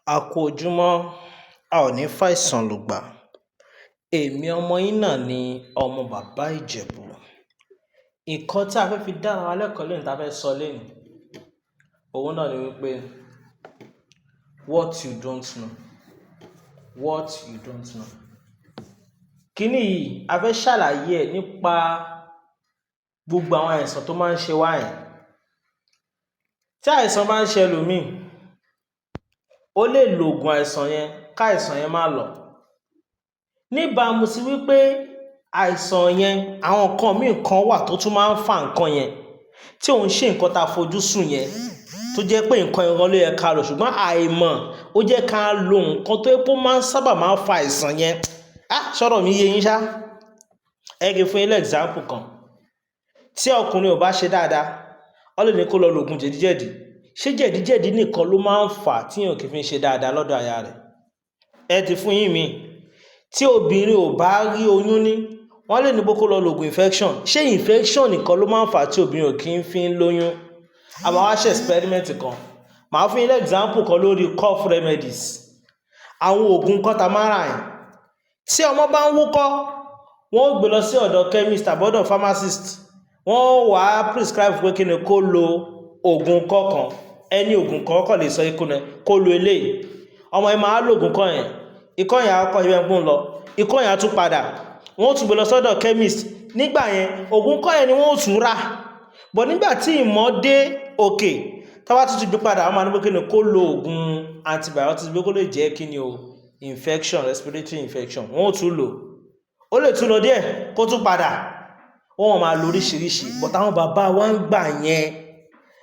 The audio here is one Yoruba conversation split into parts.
A kú ojúmọ́, a ò ní fàìsàn lùgbà. Èmi ọmọ yín náà ni ọmọ bàbá Ìjẹ̀bú. Nǹkan tí a fẹ́ fi dára wa lẹ́kọ̀ọ́ lónìí, tá a fẹ́ sọ lénìí, òun náà ni wípé what you don't know. What you don't know. Kíní yìí, a fẹ́ ṣàlàyé ẹ̀ nípa gbogbo àwọn àìsàn tó máa ń ṣe wá yẹn. Tí àìsàn bá ń ṣe ẹlòmíì, ó lè lo oògùn àìsàn yẹn káìsàn yẹn má lọ. Níbàámu sí wípé àìsàn yẹn, àwọn nǹkan míì kan wà tó tún máa ń fa nǹkan yẹn tí òun ṣe nǹkan tá a fojú sùn yẹn, tó jẹ́ pé nǹkan ìran ló yẹ ká lò, ṣùgbọ́n àìmọ̀ ó jẹ́ ká lo nǹkan tó yẹ pé ó máa ń sábà máa ń fa àìsàn yẹn. Ṣọ́rọ̀ mi yé yín ṣá? Ẹ kí n fún yín example kan. Tí ọkùnrin ò bá ṣe dáadáa, ó lè ní kó lọ lo oògùn jẹ̀díjẹ̀dí. Ṣé jẹ̀díjẹ̀dí nìkan ló máa ń fà á tí èèyàn kì í fi ṣe dáadáa lọ́dọ̀ aya rẹ̀? Ẹ ti fún yín mi. Tí obìnrin ò bá rí oyún ní, wọ́n lè ní pé kó lọ lo oògùn infection. Ṣé infection nìkan ló máa ń fà á tí obìnrin ò kì í fi lóyún? A máa wá ṣe experiment kan. Màá fún yín example kan lórí cough remedies. Àwọn oògùn kan tá máa rà yẹn. Tí ọmọ bá ń wúkọ́, wọ́n ó gbé lọ sí ọ̀dọ̀ chemist tàbí ọ̀dọ̀ pharmacist. Wọ́n wá prescribe pé kí ni kó lo oògùn kọ̀ọ̀kan. Ẹni oògùn kọ̀ọ̀kan lè sọ ikú ni kó lo eléyìí. Ọmọ yẹn máa lo oògùn kan yẹn. Ikọ́ yẹn á kọ́ ibẹ̀ ń lọ. Ikọ́ yẹn á tún padà. Wọ́n ó tún gbé lọ sọ́dọ̀ chemist. Nígbà yẹn, oògùn kọ́ yẹn ni wọ́n ó tún rà. But nígbà tí ìmọ̀ dé òkè, tá bá tún ti gbé padà, wọ́n máa ní pé kí ni kó lo oògùn antibiotics bí kó lè jẹ́ kí ni o infection, respiratory infection. Wọ́n ó tún lò. Ó lè tún lọ díẹ̀ kó tún padà. Wọ́n máa lo oríṣiríṣi. But àwọn bàbá wa ń gbà yẹn,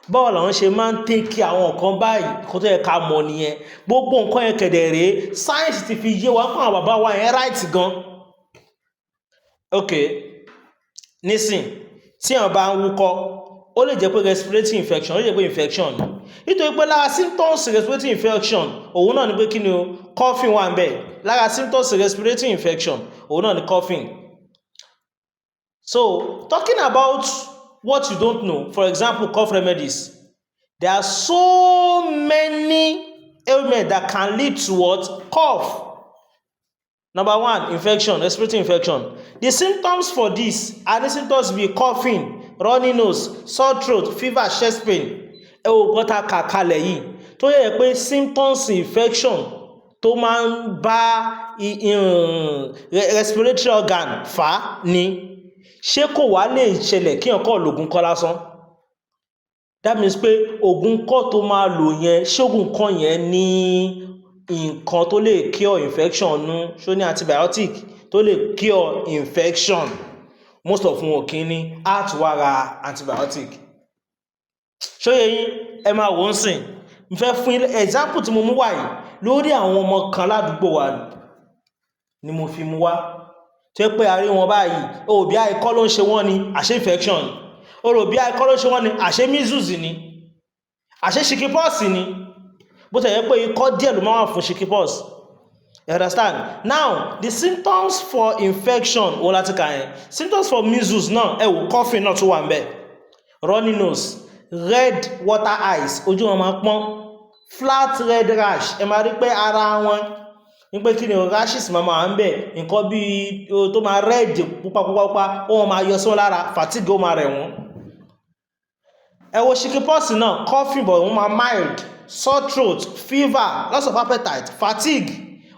báwo làwọn ṣe máa ń take àwọn nǹkan báyìí kó tó yẹ ká mọ̀ nìyẹn. Gbogbo nǹkan yẹn kẹ̀dẹ̀ rèé, science ti fi yé wa pé àwọn bàbá wa yẹn right gan. Okay, nísìn tí èèyàn bá ń wúkọ́, ó lè jẹ́ pé respiratory infection, ó lè jẹ́ pé infection. Nítorí pé lára symptoms respiratory infection, òun náà ni pé kí ni o, coughing wà ń bẹ̀. Lára symptoms respiratory infection, òun náà ni coughing. So, talking about what you don't know, for example, cough remedies. There are so many ailments that can lead to what? Cough. Number one, infection, respiratory infection. The symptoms for this are the symptoms be coughing, runny nose, sore throat, fever, chest pain. Ẹ wo gbọ́ta kàkalẹ̀ yìí tó yẹ pé symptoms infection tó máa ń bá respiratory organ fà ni. Ṣé kò wá lè ṣẹlẹ̀ kí èèyàn kọ́ lògùn kọ́ lásán? That means pé oògùn kọ́ tó máa lò yẹn, ṣé oògùn kọ́ yẹn ní nǹkan tó lè cure infection nú? Ṣó ní antibiotic tó lè cure infection? Most of wọn kì í ní, á tún wá ra antibiotic. Ṣó yé yín? Ẹ máa wò ó sìn. Mo fẹ́ fún yín example tí mo mú wá yìí lórí àwọn ọmọ kan ládùúgbò wa ni mo fi mú wá. Tó yẹ pé a rí wọn báyìí, ó rò bí ikọ́ ló ń ṣe wọ́n ni, àṣé infection. Ó rò bí ikọ́ ló ń ṣe wọ́n ni, àṣé measles ni, àṣé chickenpox ni. Bó tẹ̀ yẹ pé ikọ́ díẹ̀ ló máa wà fún chickenpox. You understand? Now, the symptoms for infection, wọ́n láti kà yẹn. Symptoms for measles náà, ẹ wò coughing náà tún wà ń bẹ̀. Runny nose, red water eyes, ojú wọn máa pọ́n, flat red rash, ẹ máa rí pé ara wọn ní pé kí ni rashes máa ń bẹ̀, nǹkan bí tó máa red pupa, ó máa yọ sí wọn lára, fatigue ó máa rẹ̀ wọ́n. Ẹ wo chickenpox náà, coughing but wọ́n máa mild, sore throat, fever, loss of appetite, fatigue,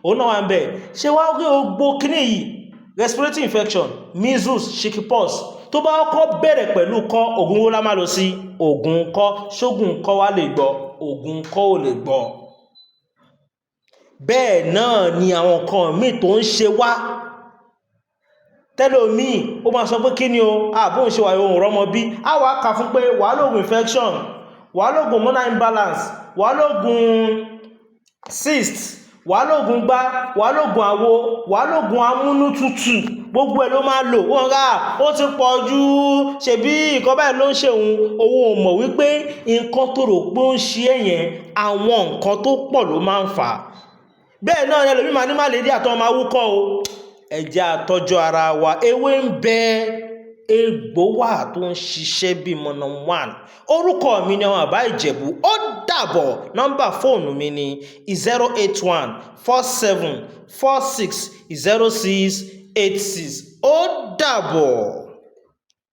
òun náà wà ń bẹ̀. Ṣé wá rí ogbó kíní yìí? Respiratory infection, measles, chickenpox. Tó bá kọ́ bẹ̀rẹ̀ pẹ̀lú kọ́, oògùn wo la máa lò sí? Oògùn kọ́. Ṣógùn kọ́ wá lè gbọ́? Oògùn kọ́ ò lè gbọ́. Bẹ́ẹ̀ náà ni àwọn nǹkan míì tó ń ṣe wá. Tẹ́lòmíì ó máa sọ pé kí ni o, bóun ṣe wà ohun rọ́mọ bí. A wá kà fún pé wàá lògùn infection, wàá lògùn hormonal imbalance, wàá lògùn cyst, wàá lògùn gbá, wàá lògùn àwo, wàá lògùn amúnútutù. Gbogbo ẹ̀ ló máa lò. Wọ́n rà ó ti pọ̀ jù, ṣebí nǹkan báyìí ló ń ṣe òun ò mọ̀ wípé nǹkan tó rò pé ó ń ṣe ẹ̀yẹn, àwọn nǹkan tó pọ̀ ló máa ń fà á. Bẹ́ẹ̀ náà ni ẹlòmíì máa ní malaria tó máa wúkọ́ o. Ẹ jẹ́ á tọ́jú ara wa. Ewé ń bẹ egbò wà tó ń ṣiṣẹ́ bí mọ̀nà one. Orúkọ mi ni ọmọ bàbá Ìjẹ̀bú. Ó dàbọ̀. Nọ́mbà fóònù mi ni 08147460686. Ó dàbọ̀.